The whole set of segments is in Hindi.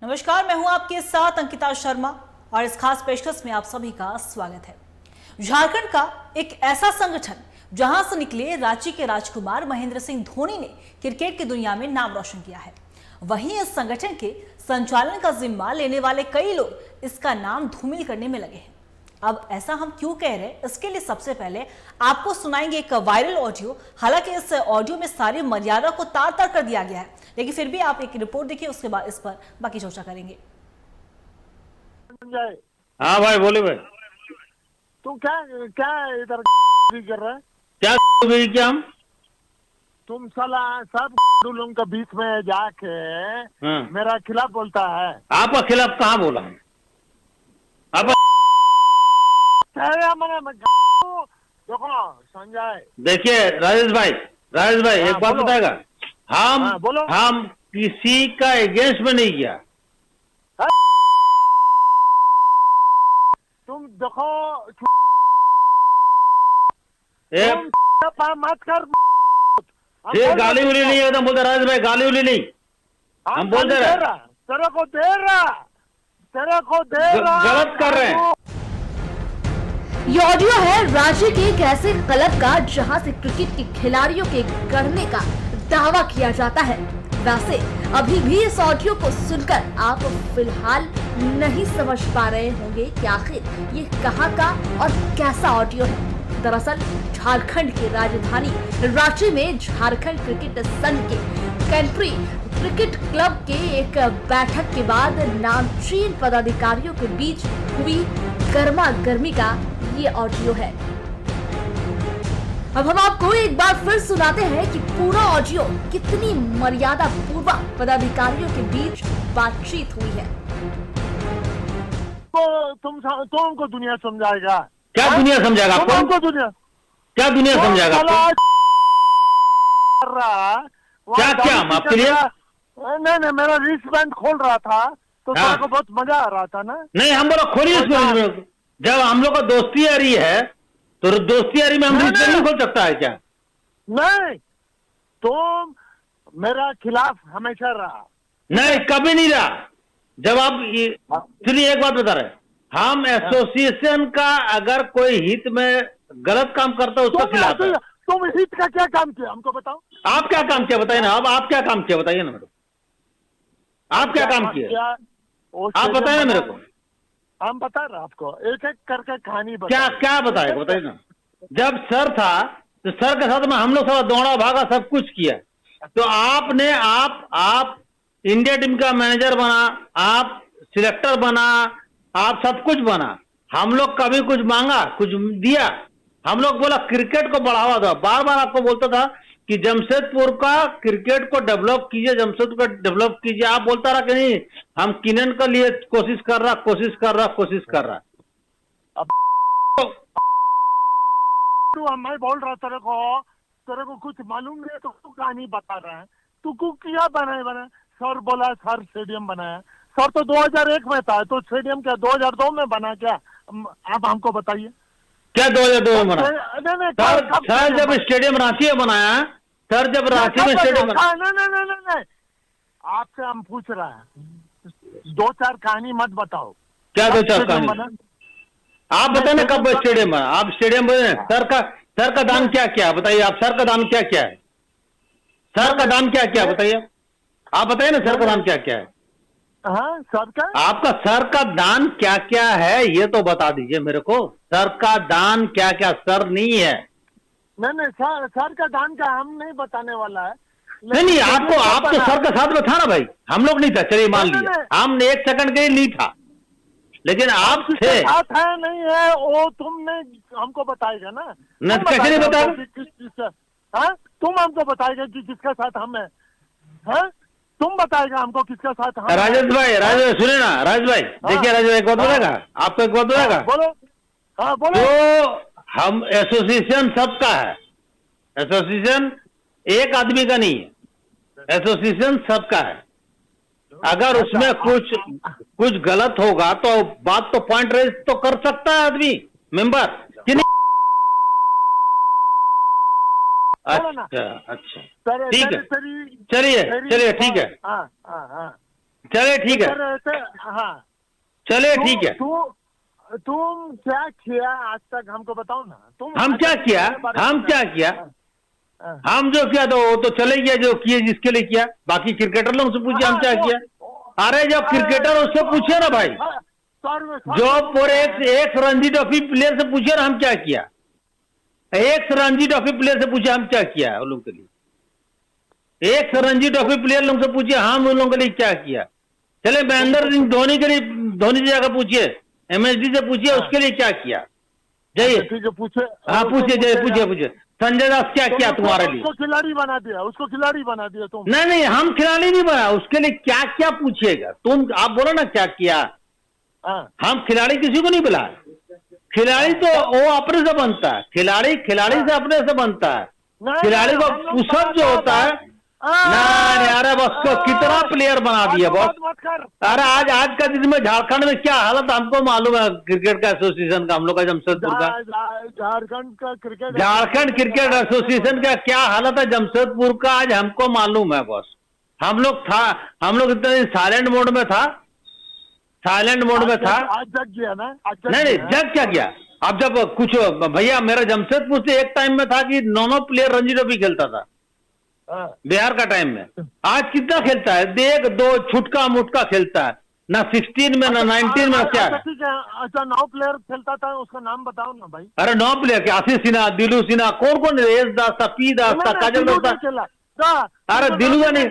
नमस्कार, मैं हूं आपके साथ अंकिता शर्मा और इस खास पेशकश में आप सभी का स्वागत है। झारखंड का एक ऐसा संगठन जहां से निकले रांची के राजकुमार महेंद्र सिंह धोनी ने क्रिकेट की दुनिया में नाम रोशन किया है, वहीं इस संगठन के संचालन का जिम्मा लेने वाले कई लोग इसका नाम धूमिल करने में लगे हैं। अब ऐसा हम क्यों कह रहे हैं, इसके लिए सबसे पहले आपको सुनाएंगे एक वायरल ऑडियो। हालांकि इस ऑडियो में सारी मर्यादा को तार तार कर दिया गया है, लेकिन फिर भी आप एक रिपोर्ट देखिए, उसके बाद इस पर बाकी चर्चा करेंगे। हाँ भाई, बोले भाई। तुम क्या क्या इधर कर रहा है? क्या हम तुम साला सब लोगों के बीच में जाके मेरा खिलाफ बोलता है। आपका खिलाफ कहाँ बोला? आप देखो संजय, देखिए राजेश भाई, एक बात बताएगा। हम किसी का अगेंस्ट में नहीं किया। तुम देखो मत कर। ये गाली उली नहीं एकदम बोलते राजेश भाई, गाली उली नहीं। हम बोल दे रहे, तेरे को दे रहा गलत कर रहे हैं। ये ऑडियो है रांची के एक ऐसे क्लब का जहां से क्रिकेट के खिलाड़ियों के गढ़ने का दावा किया जाता है। वैसे अभी भी इस ऑडियो को सुनकर आप फिलहाल नहीं समझ पा रहे होंगे कि आखिर ये कहां का और कैसा ऑडियो है। दरअसल झारखंड की राजधानी रांची में झारखंड क्रिकेट संघ के कंट्री क्रिकेट क्लब के एक बैठक के बाद नामचीन पदाधिकारियों के बीच हुई गर्मा गर्मी का ये ऑडियो है। अब हम आपको एक बार फिर सुनाते हैं कि पूरा ऑडियो कितनी मर्यादा पूर्वक पदाधिकारियों के बीच बातचीत हुई है। तुमको दुनिया समझाएगा? क्या दुनिया समझाएगा? तुमको दुनिया क्या दुनिया समझाएगा? क्या हम आपके लिए? नहीं, मेरा रिस्ट बैंड खोल रहा था तो तेरे को बहुत मजा आ रहा था ना? नहीं, हम बोला खोलिए। जब हम लोग का दोस्ती यारी है तो दोस्ती यारी में हम रिश्ते नहीं खोल सकता है क्या? नहीं, तुम मेरा खिलाफ हमेशा रहा। नहीं, कभी नहीं रहा। जब आप सुनिए, एक बात बता रहे, हम एसोसिएशन का अगर कोई हित में गलत काम करता है उसका खिलाफ है। तुम हित का क्या काम किया हमको बताओ। आप क्या काम किया बताइए ना। अब आप क्या काम किया बताइए ना मेरे को। आप क्या काम किया आप बताइए ना मेरे को। हम बता रहे आपको, एक एक करके कहानी क्या बताएगा बताइए ना। जब सर था तो सर के साथ में हम लोग सब दौड़ा भागा सब कुछ किया। तो आपने आप इंडिया टीम का मैनेजर बना, आप सिलेक्टर बना, आप सब कुछ बना। हम लोग कभी कुछ मांगा, कुछ दिया? हम लोग बोला क्रिकेट को बढ़ावा दो। बार बार आपको बोलता था कि जमशेदपुर का क्रिकेट को डेवलप कीजिए, जमशेदपुर को डेवलप कीजिए। आप बोलता रहा कि नहीं, हम किनन के लिए कोशिश कर रहा। तू मैं बोल रहा तेरे को कुछ मालूम नहीं तो तू कहानी बता रहा है। तू को क्या बनाया? सर बोला सर स्टेडियम बनाया। सर तो 2001 में था, तो स्टेडियम क्या 2002 में बना क्या? आप हमको बताइए। क्या 2002 में बना? नहीं, जब स्टेडियम रांची में बनाया, सर जब रांची में स्टेडियम बना। नहीं, आपसे हम पूछ रहा है, 2-4 कहानी मत बताओ। क्या 2-4 कहानी? आप बताए ना कब स्टेडियम बना? आप स्टेडियम बने, सर का दान क्या क्या बताइए। आप सर का दान क्या क्या है? सर का दान क्या क्या बताइए। आप बताइए ना सर का दान क्या क्या है? हाँ, सर का आपका सर का दान क्या क्या है ये तो बता दीजिए मेरे को। सर का दान क्या क्या? सर नहीं है। नहीं, सर का दान का हम नहीं बताने वाला है। नहीं, आप तो सर का साथ में था ना भाई। हम लोग नहीं था, चलिए मान लिया हमने 1 सेकंड के लिए नहीं था, लेकिन आप थे। साथ है नहीं है वो तुमने हमको बताएगा ना? कैसे नहीं बताया? हाँ, तुम हमको बताएगा कि किसका साथ हम है? हाँ, तुम बताएगा हमको किसका साथ हम। राजेश भाई सुने ना। राजेश भाई देखिए, राजेश एक बात बोलेगा आपको, एक बात बोलेगा। बोलो। हाँ बोलो। तो हम एसोसिएशन सबका है। एसोसिएशन एक आदमी का नहीं है, एसोसिएशन सबका है। अगर उसमें कुछ गलत होगा तो बात तो पॉइंट रेज तो कर सकता है आदमी, मेंबर कि नहीं? अच्छा, ठीक है, चलिए ठीक है। चले ठीक है, कर रहे थे। हाँ, चले ठीक है। तुम क्या किया आज तक हमको बताओ ना। तुम हम क्या किया, हम क्या किया, हम जो किया तो वो तो चले गया, जो किए जिसके लिए किया। बाकी क्रिकेटर लोगों से पूछिए हम क्या किया। अरे जब क्रिकेटर उससे पूछे ना भाई, जो पूरे एक रणजी ट्रॉफी प्लेयर से पूछे ना हम क्या किया, एक रणजी ट्रॉफी प्लेयर से पूछे हम क्या किया उन लोगों के लिए, एक रणजी ट्रॉफी प्लेयर लोगों से पूछिए हम उन लोगों के लिए क्या किया। चले महेंद्र सिंह धोनी के लिए, धोनी से जाकर पूछिए, MSD से पूछिए उसके लिए क्या किया। जाइए, पूछे, हाँ पूछिए, जाइए पूछिए संजय दास क्या किया तुम्हारे लिए। उसको खिलाड़ी बना दिया, उसको खिलाड़ी बना दिया तुम। नहीं हम खिलाड़ी नहीं बना, उसके लिए क्या क्या पूछिएगा तुम। आप बोलो ना क्या किया। हम खिलाड़ी किसी को नहीं बुला, खिलाड़ी तो वो अपने से बनता है, खिलाड़ी से अपने से बनता है। खिलाड़ी को पुशअप जो होता है ना, अरे बस को कितना प्लेयर बना दिया बॉस। अरे आज का दिन में झारखंड में क्या हालत हमको मालूम है, क्रिकेट का एसोसिएशन का, हम लोग का जमशेदपुर का झारखंड क्रिकेट एसोसिएशन का क्या हालत है जमशेदपुर का, आज हमको मालूम है बॉस। हम लोग इतने साइलेंट मोड में था, साइलेंट मोड में था। आज जग गया ना, नहीं जग क्या गया। अब जब कुछ भैया मेरा जमशेदपुर से एक टाइम में था कि 9 प्लेयर रणजी ट्रॉफी खेलता था बिहार का टाइम में। आज कितना खेलता है, देख 2 छुटका मुटका खेलता है ना, 16 में ना 19 में क्या है। अच्छा 9 प्लेयर खेलता था, उसका नाम बताओ ना भाई। अरे 9 प्लेयर क्या, आशीष सिन्हा, दिलू सिन्हा, कौन एस दास था, पी दास था, काजल दास था। अरे दिलू का नहीं,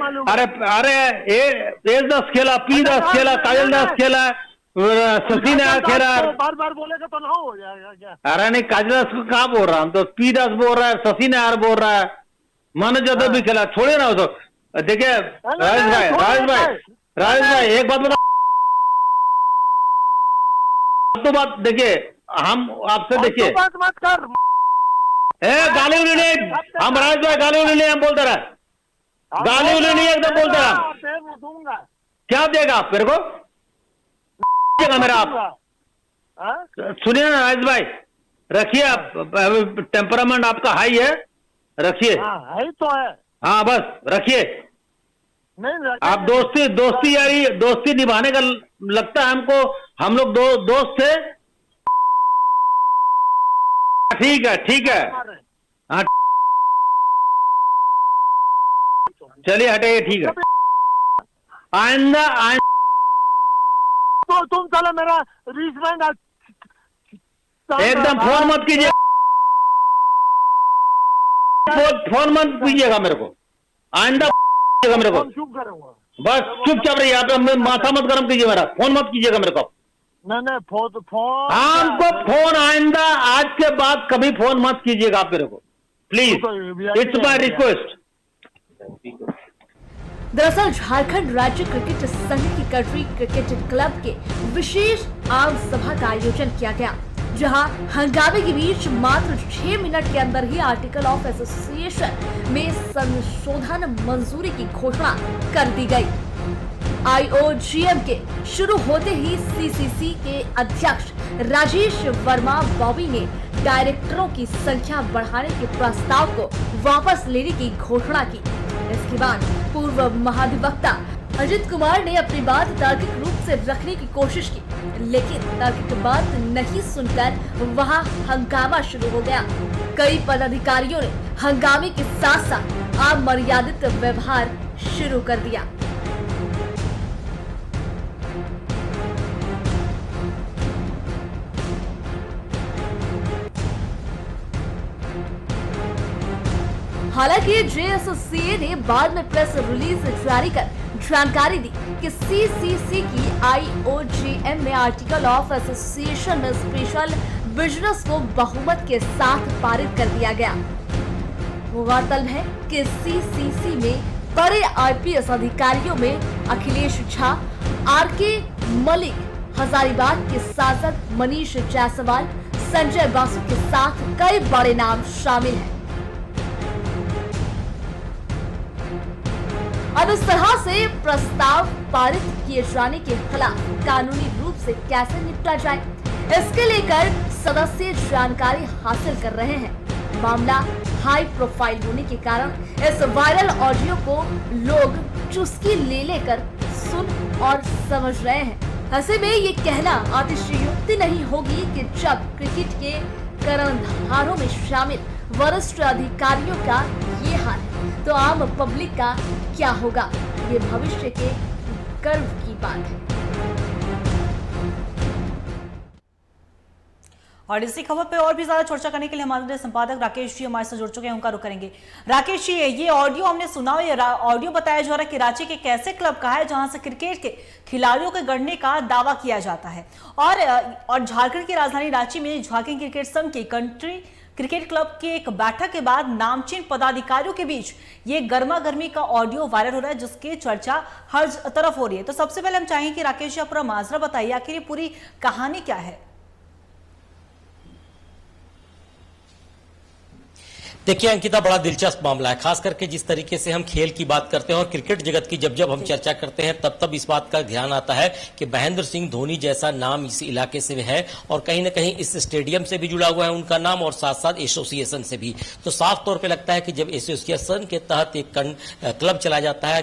अरे एस दास खेला, पी दास खेला, काजल दास खेला, शशि नायक खेला। बार बोलेगा तो ना हो जाएगा क्या। अरे नहीं, काजल दास को कहाँ बोल रहा हूँ, तो पी दास बोल रहा है, शशि नायक बोल रहा है, मनोज यादव भी खेला। छोड़े ना तो देखिए राजेश भाई एक बात बता, तो बात देखिए, हम आपसे देखिए बात मत कर, गाली उली नहीं, हम राजेश भाई गाली उली नहीं हम बोलते रहे, गाली उली नहीं एकदम बोलते रहे। दूंगा क्या देगा आप मेरे को, देगा मेरा आप। सुनिए ना राजेश भाई, रखिए आप, टेम्परामेंट आपका हाई है, रखिए। है तो है, हाँ बस रखिए। नहीं आप दोस्ती यारी दोस्ती निभाने का लगता है हमको, हम लोग दोस्त थे। ठीक है हाँ चलिए हटाइए, ठीक है। आइंदा तो तुम चलो मेरा रिचमेंट एकदम फोन मत कीजिए, फोन मत कीजिएगा मेरे को, आइंदा मेरे को। चुप करूंगा, बस चुपचाप रहिए, आप माथा मत गरम कीजिए मेरा, फोन मत कीजिएगा मेरे को। नहीं फोन हमको फोन आइंदा आज के बाद कभी फोन मत कीजिएगा आप मेरे को, प्लीज, इट्स माय रिक्वेस्ट। दरअसल झारखंड राज्य क्रिकेट संघ की कटरी क्रिकेट क्लब के विशेष आम सभा का आयोजन किया गया, जहां हंगामे के बीच मात्र 6 मिनट के अंदर ही आर्टिकल ऑफ एसोसिएशन में संशोधन मंजूरी की घोषणा कर दी गई। IOGM के शुरू होते ही CCC के अध्यक्ष राजेश वर्मा बॉबी ने डायरेक्टरों की संख्या बढ़ाने के प्रस्ताव को वापस लेने की घोषणा की। इसके बाद पूर्व महाधिवक्ता अजित कुमार ने अपनी बात तार्किक रूप से रखने की कोशिश की, लेकिन तार्किक बात नहीं सुनकर वहां हंगामा शुरू हो गया। कई पदाधिकारियों ने हंगामे के साथ साथ अमर्यादित व्यवहार शुरू कर दिया। हालांकि JSCA ने बाद में प्रेस रिलीज जारी कर जानकारी दी कि CCC की IOGM में आर्टिकल ऑफ एसोसिएशन में स्पेशल बिजनेस को बहुमत के साथ पारित कर दिया गया। गौरतलब है कि CCC में बड़े IPS अधिकारियों में अखिलेश झा, RK मलिक, हजारीबाग के सांसद मनीष जायसवाल, संजय बासु के साथ कई बड़े नाम शामिल हैं। अब इस तरह से प्रस्ताव पारित किए जाने के खिलाफ कानूनी रूप से कैसे निपटा जाए, इसके लेकर सदस्य जानकारी हासिल कर रहे हैं। मामला हाई प्रोफाइल होने के कारण इस वायरल ऑडियो को लोग चुस्की ले लेकर सुन सुन और समझ रहे हैं। ऐसे में ये कहना अतिशयोक्ति नहीं होगी कि जब क्रिकेट के कर्णधारों में शामिल वरिष्ठ अधिकारियों का ये हाल है तो आम पब्लिक का क्या होगा। ये भविष्य के गर्व की बात है। और इसी खबर पे और भी ज्यादा चर्चा करने के लिए हमारे संपादक राकेश जी हमारे साथ जुड़ चुके हैं, उनका रुख करेंगे। राकेश जी, ये ऑडियो हमने सुना, ये ऑडियो बताया जा रहा है कि रांची के कैसे क्लब का है जहां से क्रिकेट के खिलाड़ियों के गढ़ने का दावा किया जाता है, और झारखंड की राजधानी रांची में झारखंड क्रिकेट संघ की कंट्री क्रिकेट क्लब की एक बैठक के बाद नामचीन पदाधिकारियों के बीच ये गर्मा गर्मी का ऑडियो वायरल हो रहा है, जिसकी चर्चा हर तरफ हो रही है। तो सबसे पहले हम चाहेंगे कि राकेश जी आप पूरा माजरा बताइए, आखिर ये पूरी कहानी क्या है। देखिए अंकिता, बड़ा दिलचस्प मामला है, खास करके जिस तरीके से हम खेल की बात करते हैं और क्रिकेट जगत की जब हम चर्चा करते हैं तब इस बात का ध्यान आता है कि महेंद्र सिंह धोनी जैसा नाम इस इलाके से है और कहीं ना कहीं इस स्टेडियम से भी जुड़ा हुआ है उनका नाम और साथ साथ एसोसिएशन से भी। तो साफ तौर पे लगता है कि जब एसोसिएशन के तहत एक क्लब चला जाता है,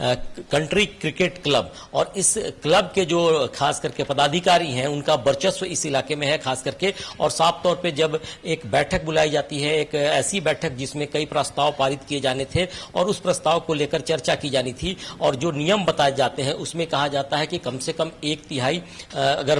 कंट्री क्रिकेट क्लब, और इस क्लब के जो खास करके पदाधिकारी हैं उनका वर्चस्व इस इलाके में है खास करके, और साफ तौर पर जब एक बैठक बुलाई जाती है, एक ऐसी बैठक जिसमें कई प्रस्ताव पारित किए जाने थे और उस प्रस्ताव को लेकर चर्चा की जानी थी, और जो नियम बताए जाते हैं उसमें कहा जाता है कि कम से कम 1/3 अगर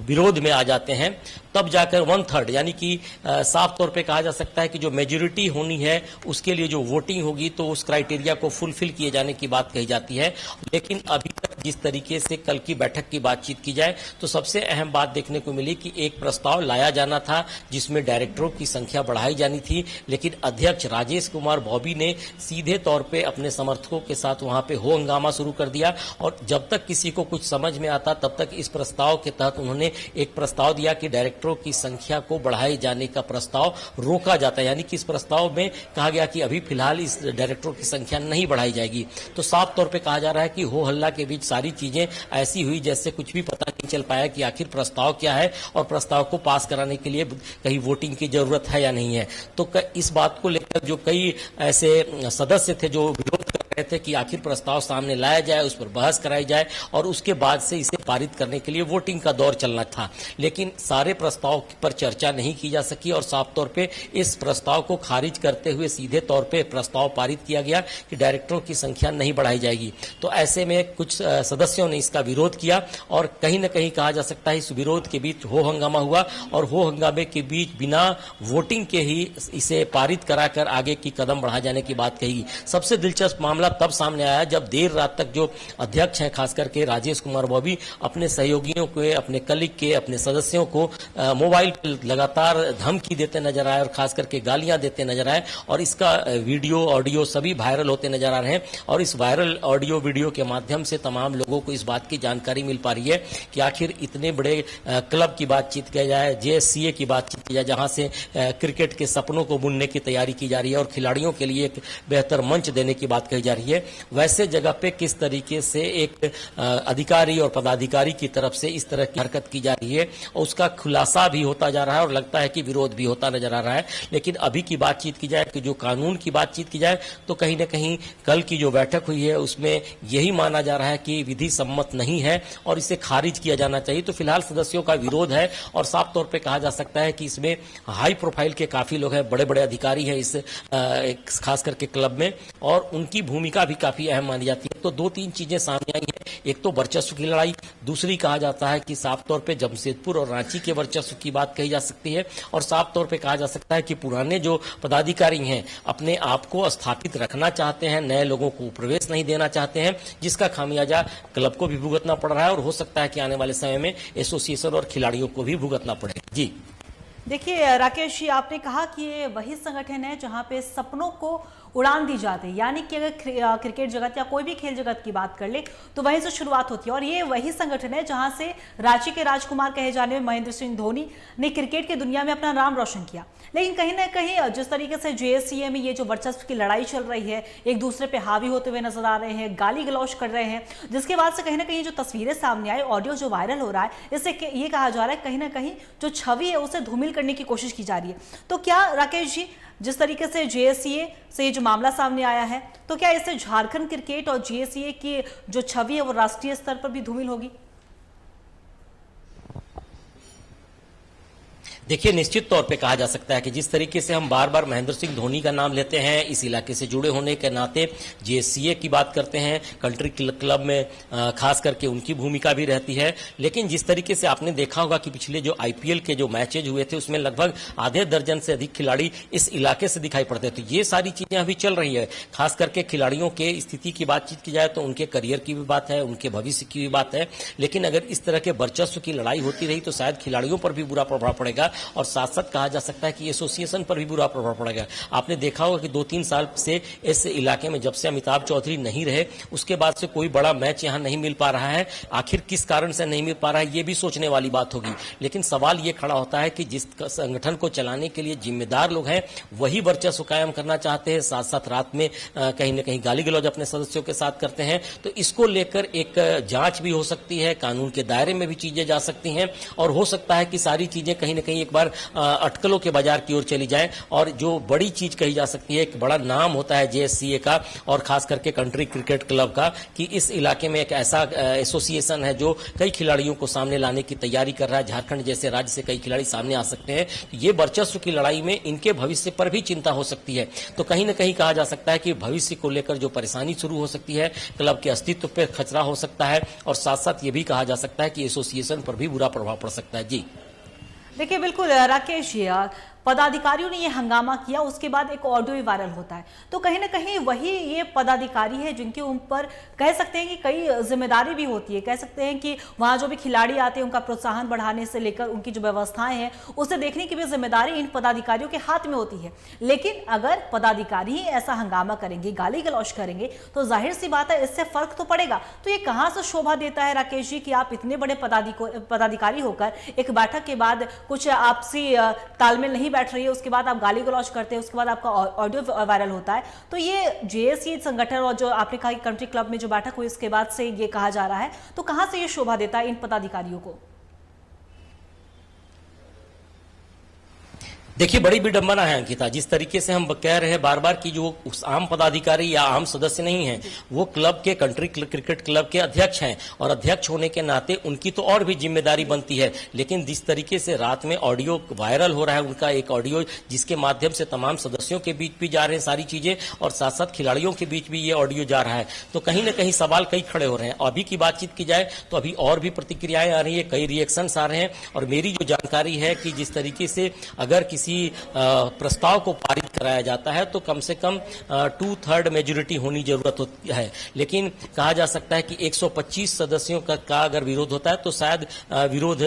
विरोध में आ जाते हैं तब जाकर 1/3 यानी कि साफ तौर पे कहा जा सकता है कि जो मेजोरिटी होनी है उसके लिए जो वोटिंग होगी तो उस क्राइटेरिया को फुलफिल किए जाने की बात कही जाती है। लेकिन अभी तक जिस तरीके से कल की बैठक की बातचीत की जाए तो सबसे अहम बात देखने को मिली कि एक प्रस्ताव लाया जाना था जिसमें डायरेक्टरों की संख्या बढ़ाई जानी थी, लेकिन अध्यक्ष राजेश कुमार बॉबी ने सीधे तौर पे अपने समर्थकों के साथ वहां पे हो हंगामा शुरू कर दिया, और जब तक किसी को कुछ समझ में आता तब तक इस प्रस्ताव के तहत उन्होंने एक प्रस्ताव दिया कि डायरेक्टरों की संख्या को बढ़ाए जाने का प्रस्ताव रोका जाता है, यानी कि इस प्रस्ताव में कहा गया कि अभी फिलहाल इस डायरेक्टरों की संख्या नहीं बढ़ाई जाएगी। तो साफ तौर पे कहा जा रहा है कि हो हल्ला के बीच सारी चीजें ऐसी हुई जैसे कुछ भी पता नहीं चल पाया कि आखिर प्रस्ताव क्या है और प्रस्ताव को पास कराने के लिए कहीं वोटिंग की जरूरत है या नहीं है। तो इस बात को लेकर जो कई ऐसे सदस्य थे जो विरोध कर रहे थे कि आखिर प्रस्ताव सामने लाया जाए, उस पर बहस कराई जाए और उसके बाद से इसे पारित करने के लिए वोटिंग का दौर चलना था, लेकिन सारे प्रस्ताव पर चर्चा नहीं की जा सकी और साफ तौर पे इस प्रस्ताव को खारिज करते हुए सीधे तौर पे प्रस्ताव पारित किया गया कि डायरेक्टरों की संख्या नहीं बढ़ाई जाएगी। तो ऐसे में कुछ सदस्यों ने इसका विरोध किया और कहीं न कहीं कहा जा सकता है इस विरोध के बीच हो हंगामा हुआ और हो हंगामे के बीच बिना वोटिंग के ही इसे पारित कराकर आगे की कदम बढ़ा जाने की बात कही। सबसे दिलचस्प मामला तब सामने आया जब देर रात तक जो अध्यक्ष हैं खास करके राजेश कुमार बॉबी अपने सहयोगियों को, अपने कलीग के, अपने सदस्यों को मोबाइल पर लगातार धमकी देते नजर आए और खास करके गालियां देते नजर आए और इसका वीडियो ऑडियो सभी वायरल होते नजर आ रहे हैं और इस वायरल ऑडियो वीडियो के माध्यम से तमाम लोगों को इस बात की जानकारी मिल पा रही है कि आखिर इतने बड़े क्लब की बातचीत की जाए, JSCA की बातचीत की जाए जहां से क्रिकेट के सपनों को बुनने की तैयारी की जा रही है और खिलाड़ियों के लिए एक बेहतर मंच देने की बात कही जा रही है, वैसे जगह पे किस तरीके से एक अधिकारी और पदाधिकारी की तरफ से इस तरह की हरकत की जा रही है और उसका खुलासा भी होता जा रहा है और लगता है कि विरोध भी होता नजर आ रहा है। लेकिन अभी की बातचीत की जाए कि जो कानून की बातचीत की जाए तो कहीं न कहीं कल की जो बैठक हुई है उसमें यही माना जा रहा है कि विधि सम्मत नहीं है और इसे खारिज किया जाना चाहिए। तो फिलहाल सदस्यों का विरोध है और साफ तौर पे कहा जा सकता है कि इसमें हाई प्रोफाइल के काफी लोग हैं, बड़े बड़े अधिकारी हैं इस खास करके क्लब में और उनकी भूमिका भी काफी अहम मानी जाती है। तो दो तीन चीजें सामने आई हैं, एक तो वर्चस्व की लड़ाई, दूसरी कहा जाता है कि साफ तौर पे जमशेदपुर और रांची के वर्चस्व की बात कही जा सकती है और साफ तौर पे कहा जा सकता है कि पुराने जो पदाधिकारी हैं अपने आप को स्थापित रखना चाहते हैं, नए लोगों को प्रवेश नहीं देना चाहते हैं, जिसका खामियाजा क्लब को भी भुगतना पड़ रहा है और हो सकता है कि आने वाले समय में एसोसिएशन और खिलाड़ियों को भी भुगतना पड़े। जी देखिए राकेश जी, आपने कहा कि ये वही संगठन है जहां पे सपनों को उड़ान दी जाती है, यानी कि अगर क्रिकेट जगत या कोई भी खेल जगत की बात कर ले तो वहीं से शुरुआत होती है और ये वही संगठन है जहां से रांची के राजकुमार कहे जाने वाले महेंद्र सिंह धोनी ने क्रिकेट की दुनिया में अपना नाम रोशन किया। लेकिन कहीं ना कहीं जिस तरीके से JSCA में ये जो वर्चस्व की लड़ाई चल रही है, एक दूसरे पे हावी होते हुए नजर आ रहे हैं, गाली गलौज कर रहे हैं, जिसके बाद से कहीं ना कहीं जो तस्वीरें सामने आई, ऑडियो जो वायरल हो रहा है, इससे ये कहा जा रहा है कहीं ना कहीं जो छवि है उसे धूमिल करने की कोशिश की जा रही है। तो क्या राकेश जी जिस तरीके से जेएससीए से ये जो मामला सामने आया है, तो क्या इससे झारखंड क्रिकेट और जेएससीए की जो छवि है वो राष्ट्रीय स्तर पर भी धूमिल होगी? देखिए, निश्चित तौर पे कहा जा सकता है कि जिस तरीके से हम बार बार महेंद्र सिंह धोनी का नाम लेते हैं, इस इलाके से जुड़े होने के नाते जेएससीए की बात करते हैं, कंट्री क्लब में खास करके उनकी भूमिका भी रहती है। लेकिन जिस तरीके से आपने देखा होगा कि पिछले जो आईपीएल के जो मैचेज हुए थे उसमें लगभग आधे दर्जन से अधिक खिलाड़ी इस इलाके से दिखाई पड़ते थे। ये सारी चीजें अभी चल रही है। खास करके खिलाड़ियों के स्थिति की बातचीत की जाए तो उनके करियर की भी बात है, उनके भविष्य की भी बात है। लेकिन अगर इस तरह के वर्चस्व की लड़ाई होती रही तो शायद खिलाड़ियों पर भी बुरा प्रभाव पड़ेगा और साथ साथ कहा जा सकता है कि एसोसिएशन पर भी बुरा प्रभाव पड़ेगा। आपने देखा होगा कि 2-3 साल से इस इलाके में जब से अमिताभ चौधरी नहीं रहे उसके बाद से कोई बड़ा मैच यहां नहीं मिल पा रहा है। आखिर किस कारण से नहीं मिल पा रहा है ये भी सोचने वाली बात होगी। लेकिन सवाल ये खड़ा होता है कि जिस संगठन को चलाने के लिए जिम्मेदार लोग हैं वही वर्चस्व कायम करना चाहते हैं, साथ साथ रात में कहीं न कहीं गाली गलौज अपने सदस्यों के साथ करते हैं। तो इसको लेकर एक जांच भी हो सकती है, कानून के दायरे में भी चीजें जा सकती हैं और हो सकता है कि सारी चीजें कहीं न कहीं एक बार अटकलों के बाजार की ओर चली जाए। और जो बड़ी चीज कही जा सकती है, एक बड़ा नाम होता है जेएससीए का और खास करके कंट्री क्रिकेट क्लब का कि इस इलाके में एक ऐसा एसोसिएशन है जो कई खिलाड़ियों को सामने लाने की तैयारी कर रहा है। झारखंड जैसे राज्य से कई खिलाड़ी सामने आ सकते हैं। ये वर्चस्व की लड़ाई में इनके भविष्य पर भी चिंता हो सकती है। तो कहीं न कहीं कहा जा सकता है कि भविष्य को लेकर जो परेशानी शुरू हो सकती है, क्लब के अस्तित्व पर खतरा हो सकता है और साथ साथ ये भी कहा जा सकता है कि एसोसिएशन पर भी बुरा प्रभाव पड़ सकता है। जी देखिए, बिल्कुल राकेश जी, पदाधिकारियों ने ये हंगामा किया, उसके बाद एक ऑडियो भी वायरल होता है। तो कहीं ना कहीं वही ये पदाधिकारी है जिनके ऊपर कह सकते हैं कि कई जिम्मेदारी भी होती है। कह सकते हैं कि वहाँ जो भी खिलाड़ी आते हैं उनका प्रोत्साहन बढ़ाने से लेकर उनकी जो व्यवस्थाएं हैं उसे देखने की भी जिम्मेदारी इन पदाधिकारियों के हाथ में होती है। लेकिन अगर पदाधिकारी ही ऐसा हंगामा करेंगे, गाली गलौज करेंगे, तो जाहिर सी बात है इससे फर्क तो पड़ेगा। तो ये कहाँ से शोभा देता है राकेश जी कि आप इतने बड़े पदाधिकारी होकर एक बैठक के बाद कुछ आपसी तालमेल नहीं बैठ रही है, उसके बाद आप गाली गलौज करते हैं, उसके बाद आपका ऑडियो वायरल होता है। तो ये जेएससीए संगठन और जो आपने कहा कि कंट्री क्लब में जो बैठक हुई उसके बाद से ये कहा जा रहा है, तो कहां से ये शोभा देता है इन पदाधिकारियों को? देखिए, बड़ी विडंबना है अंकिता। जिस तरीके से हम कह रहे हैं बार बार कि जो उस आम पदाधिकारी या आम सदस्य नहीं है, वो क्लब के कंट्री क्रिकेट क्लब के अध्यक्ष हैं और अध्यक्ष होने के नाते उनकी तो और भी जिम्मेदारी बनती है। लेकिन जिस तरीके से रात में ऑडियो वायरल हो रहा है, उनका एक ऑडियो जिसके माध्यम से तमाम सदस्यों के बीच भी जा रहे हैं सारी चीजें और साथ साथ खिलाड़ियों के बीच भी ये ऑडियो जा रहा है, तो कहीं ना कहीं सवाल कई खड़े हो रहे हैं। अभी की बातचीत की जाए तो अभी और भी प्रतिक्रियाएं आ रही है, कई रिएक्शंस आ रहे हैं और मेरी जो जानकारी है कि जिस तरीके से अगर किसी प्रस्ताव को पारित कराया जाता है तो कम से कम 2/3 मेजोरिटी होनी जरूरत होती है। लेकिन कहा जा सकता है कि 125 सदस्यों का अगर विरोध होता है तो शायद विरोध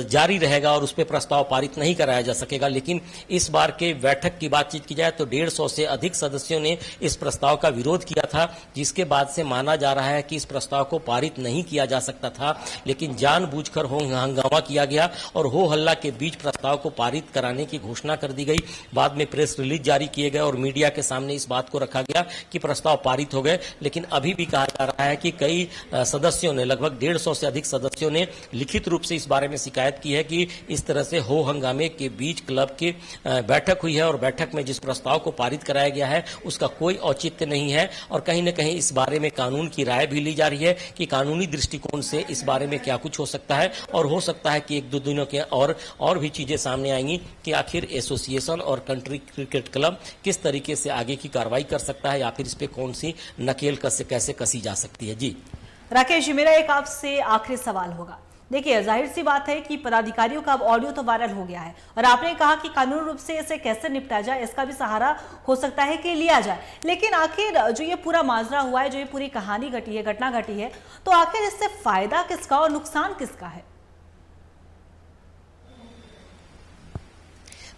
जारी रहेगा और उस पर प्रस्ताव पारित नहीं कराया जा सकेगा। लेकिन इस बार के बैठक की बातचीत की जाए तो 150 से अधिक सदस्यों ने इस प्रस्ताव का विरोध किया था, जिसके बाद से माना जा रहा है कि इस प्रस्ताव को पारित नहीं किया जा सकता था। लेकिन जानबूझकर हंगामा किया गया और हो हल्ला के बीच प्रस्ताव को पारित कराने की घोषणा कर दी गई। बाद में प्रेस रिलीज जारी किए गए और मीडिया के सामने इस बात को रखा गया कि प्रस्ताव पारित हो गए। लेकिन अभी भी कहा जा रहा है कि कई सदस्यों ने, लगभग 150 से अधिक सदस्यों ने लिखित रूप से इस बारे में शिकायत की है कि इस तरह से हो हंगामे के बीच क्लब की बैठक हुई है और बैठक में जिस प्रस्ताव को पारित कराया गया है उसका कोई औचित्य नहीं है। और कहीं न कहीं इस बारे में कानून की राय भी ली जा रही है कि कानूनी दृष्टिकोण से इस बारे में क्या कुछ हो सकता है और हो सकता है कि 1-2 दिनों के और भी चीजें सामने आएंगी कि आखिर एसोसिएशन और कंट्री क्रिकेट क्लब किस तरीके से आगे की कार्रवाई कर सकता है या फिर इस पे कौन सी नकेल कैसे कसी जा सकती है। जी राकेश जी, मेरा एक आपसे आखिरी सवाल होगा। देखिए, जाहिर सी बात है कि पदाधिकारियों का अब ऑडियो तो वायरल हो गया है और आपने कहा कि कानूनी रूप से इसे कैसे निपटा जाए इसका भी सहारा हो सकता है कि लिया जाए। लेकिन आखिर जो ये पूरा माजरा हुआ है, जो ये पूरी कहानी घटी है, घटना घटी है, तो आखिर इससे फायदा किसका और नुकसान किसका है?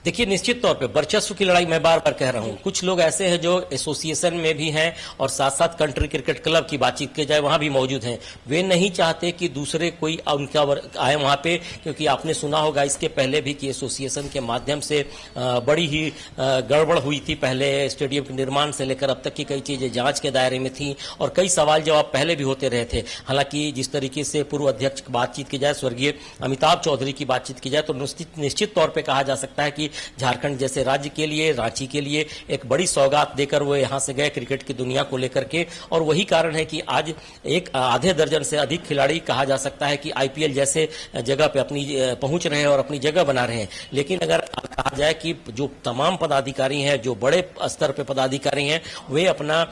देखिए, निश्चित तौर पे वर्चस्व की लड़ाई मैं बार बार कह रहा हूं। कुछ लोग ऐसे हैं जो एसोसिएशन में भी हैं और साथ साथ कंट्री क्रिकेट क्लब की बातचीत की जाए वहां भी मौजूद हैं। वे नहीं चाहते कि दूसरे कोई उनका आए वहां पे, क्योंकि आपने सुना होगा इसके पहले भी कि एसोसिएशन के माध्यम से बड़ी ही गड़बड़ हुई थी। पहले स्टेडियम के निर्माण से लेकर अब तक की कई चीजें जांच के दायरे में थी और कई सवाल जवाब पहले भी होते रहे थे। हालांकि जिस तरीके से पूर्व अध्यक्ष की बातचीत की जाए, स्वर्गीय अमिताभ चौधरी की बातचीत की जाए, तो निश्चित तौर पर कहा जा सकता है कि झारखंड जैसे राज्य के लिए, रांची के लिए एक बड़ी सौगात देकर वो यहाँ से गए क्रिकेट की दुनिया को लेकर के। और वही कारण है कि आज एक आधे दर्जन से अधिक खिलाड़ी कहा जा सकता है कि आईपीएल जैसे जगह पे अपनी पहुंच रहे हैं और अपनी जगह बना रहे हैं। लेकिन अगर कहा जाए कि जो तमाम पदाधिकारी हैं, जो बड़े स्तर पे पदाधिकारी हैं, वे अपना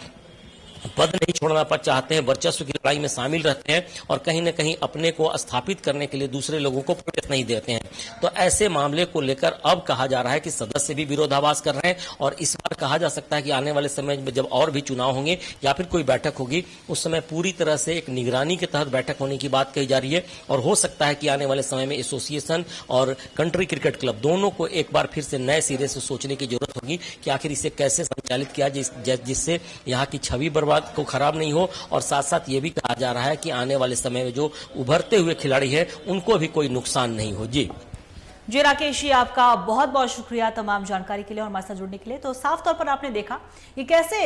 पद नहीं छोड़ना पर चाहते हैं, वर्चस्व की लड़ाई में शामिल रहते हैं और कहीं न कहीं अपने को स्थापित करने के लिए दूसरे लोगों को प्रवेश नहीं देते हैं। तो ऐसे मामले को लेकर अब कहा जा रहा है कि सदस्य भी विरोधाभास कर रहे हैं और इस बार कहा जा सकता है कि आने वाले समय में जब और भी चुनाव होंगे या फिर कोई बैठक होगी, उस समय पूरी तरह से एक निगरानी के तहत बैठक होने की बात कही जा रही है। और हो सकता है कि आने वाले समय में एसोसिएशन और कंट्री क्रिकेट क्लब दोनों को एक बार फिर से नए सिरे से सोचने की जरूरत होगी कि आखिर इसे कैसे संचालित किया जिससे यहाँ की छवि बर्बाद को खराब नहीं हो। और साथ साथ ये भी कहा जा रहा है कि आने वाले समय में जो उभरते हुए खिलाड़ी हैं उनको भी कोई नुकसान नहीं हो। जी राकेश जी, आपका बहुत बहुत शुक्रिया तमाम जानकारी के लिए और हमारे साथ जुड़ने के लिए। तो साफ तौर पर आपने देखा कि कैसे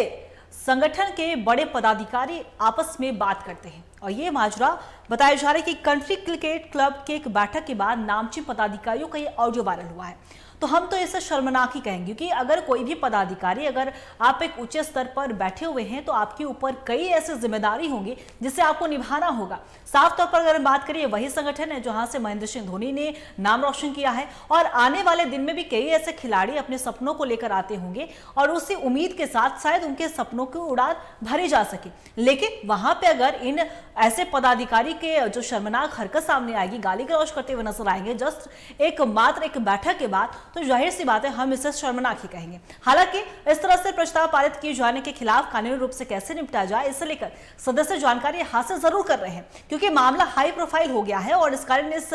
संगठन के बड़े पदाधिकारी आपस में बात करते हैं और ये माजरा बताया जा रहा है कि कंट्री क्रिकेट क्लब के एक बैठक के बाद नामचीन पदाधिकारियों का ये ऑडियो वायरल हुआ है। तो हम तो इसे शर्मनाक ही कहेंगे, क्योंकि अगर कोई भी पदाधिकारी, अगर आप एक उच्च स्तर पर बैठे हुए हैं तो आपके ऊपर कई ऐसी जिम्मेदारी होंगी जिसे आपको निभाना होगा। साफ तौर पर अगर हम बात करिए, वही संगठन है जहां से महेंद्र सिंह धोनी ने नाम रोशन किया है और आने वाले दिन में भी कई ऐसे खिलाड़ी अपने सपनों को लेकर आते होंगे और उसी उम्मीद के साथ शायद उनके सपनों की उड़ान भरी जा सके। लेकिन वहां पे अगर इन ऐसे पदाधिकारी के जो शर्मनाक हरकत सामने आएगी, गाली गलौज करते हुए नजर आएंगे जस्ट एक बैठक के बाद, तो जाहिर सी बात है हम इसे शर्मनाक ही कहेंगे। हालांकि इस तरह से प्रस्ताव पारित किए जाने के खिलाफ कानूनी रूप से कैसे निपटा जाए, इसे लेकर सदस्य जानकारी हासिल जरूर कर रहे हैं, क्योंकि मामला हाई प्रोफाइल हो गया है और इस कारण इस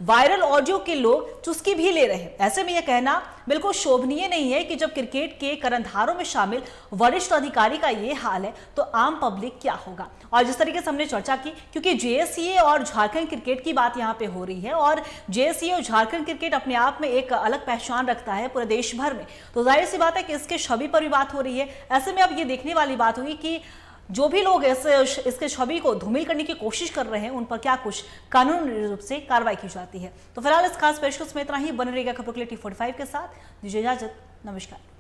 वायरल ऑडियो के लोग चुस्की भी ले रहे हैं। ऐसे में यह कहना बिल्कुल शोभनीय नहीं है कि जब क्रिकेट के कर्णधारों में शामिल वरिष्ठ अधिकारी का यह हाल है तो आम पब्लिक क्या होगा। और जिस तरीके से हमने चर्चा की, क्योंकि जेएससीए और झारखंड क्रिकेट की बात यहाँ पे हो रही है और जेएससीए और झारखंड क्रिकेट अपने आप में एक अलग पहचान रखता है पूरे देश भर में, तो जाहिर सी बात है कि इसके छवि पर भी बात हो रही है। ऐसे में अब ये देखने वाली बात होगी कि जो भी लोग इसके छवि को धूमिल करने की कोशिश कर रहे हैं उन पर क्या कुछ कानूनी रूप से कार्रवाई की जाती है। तो फिलहाल इस खास पेशकश में इतना ही। बने रहिएगा खबरों के लिए T45 के साथ। दीजिए इजाजत, नमस्कार।